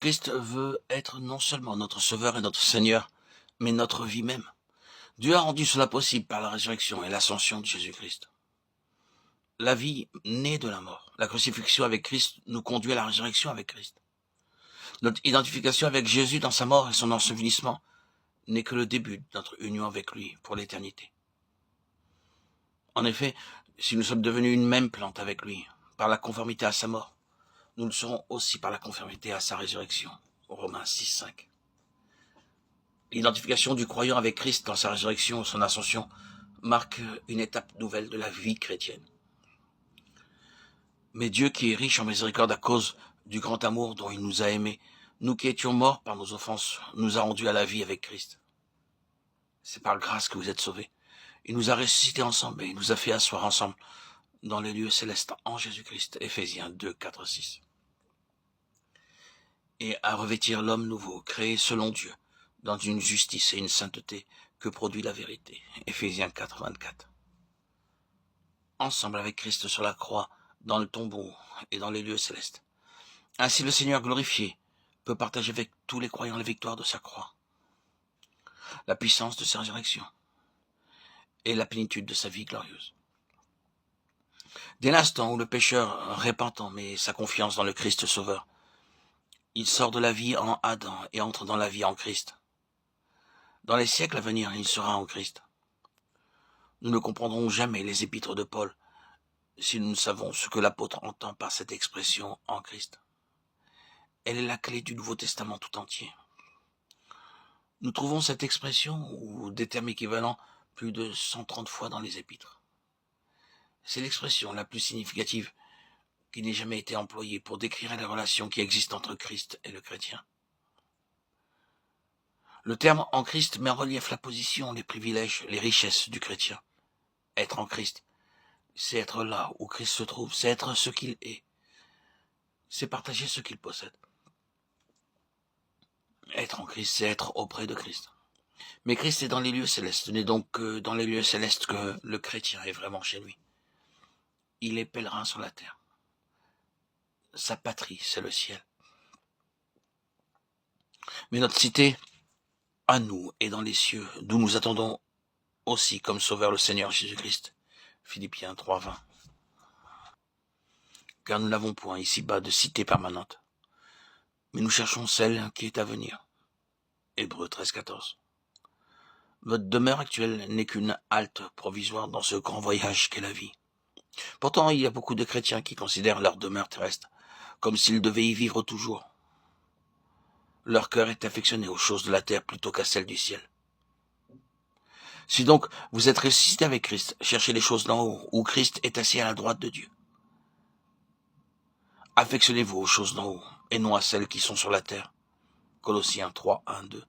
Christ veut être non seulement notre Sauveur et notre Seigneur, mais notre vie même. Dieu a rendu cela possible par la résurrection et l'ascension de Jésus-Christ. La vie naît de la mort. La crucifixion avec Christ nous conduit à la résurrection avec Christ. Notre identification avec Jésus dans sa mort et son ensevelissement n'est que le début de notre union avec lui pour l'éternité. En effet, si nous sommes devenus une même plante avec lui, par la conformité à sa mort, nous le serons aussi par la conformité à sa résurrection. Romains 6,5. L'identification du croyant avec Christ dans sa résurrection et son ascension marque une étape nouvelle de la vie chrétienne. Mais Dieu, qui est riche en miséricorde à cause du grand amour dont il nous a aimés, nous qui étions morts par nos offenses, nous a rendus à la vie avec Christ. C'est par grâce que vous êtes sauvés. Il nous a ressuscités ensemble et il nous a fait asseoir ensemble dans les lieux célestes en Jésus-Christ. Éphésiens 2, 4, 6. Et à revêtir l'homme nouveau, créé selon Dieu, dans une justice et une sainteté que produit la vérité. Éphésiens 4, 24. Ensemble avec Christ sur la croix, dans le tombeau et dans les lieux célestes. Ainsi le Seigneur glorifié peut partager avec tous les croyants la victoire de sa croix, la puissance de sa résurrection et la plénitude de sa vie glorieuse. Dès l'instant où le pécheur repentant met sa confiance dans le Christ Sauveur, il sort de la vie en Adam et entre dans la vie en Christ. Dans les siècles à venir, il sera en Christ. Nous ne comprendrons jamais les épîtres de Paul si nous ne savons ce que l'apôtre entend par cette expression en Christ. Elle est la clé du Nouveau Testament tout entier. Nous trouvons cette expression, ou des termes équivalents, plus de 130 fois dans les épîtres. C'est l'expression la plus significative qui n'ait jamais été employée pour décrire les relations qui existent entre Christ et le chrétien. Le terme « en Christ » met en relief la position, les privilèges, les richesses du chrétien. Être en Christ, c'est être là où Christ se trouve, c'est être ce qu'il est, c'est partager ce qu'il possède. Être en Christ, c'est être auprès de Christ. Mais Christ est dans les lieux célestes, ce n'est donc que dans les lieux célestes que le chrétien est vraiment chez lui. Il est pèlerin sur la terre. Sa patrie, c'est le ciel. Mais notre cité, à nous, est dans les cieux, d'où nous attendons aussi comme sauveur le Seigneur Jésus-Christ. Philippiens 3, 20. Car nous n'avons point ici-bas de cité permanente, mais nous cherchons celle qui est à venir. Hébreux 13, 14. Votre demeure actuelle n'est qu'une halte provisoire dans ce grand voyage qu'est la vie. Pourtant, il y a beaucoup de chrétiens qui considèrent leur demeure terrestre comme s'ils devaient y vivre toujours. Leur cœur est affectionné aux choses de la terre plutôt qu'à celles du ciel. Si donc vous êtes ressuscité avec Christ, cherchez les choses d'en haut, où Christ est assis à la droite de Dieu. Affectionnez-vous aux choses d'en haut, et non à celles qui sont sur la terre. Colossiens 3, 1, 2.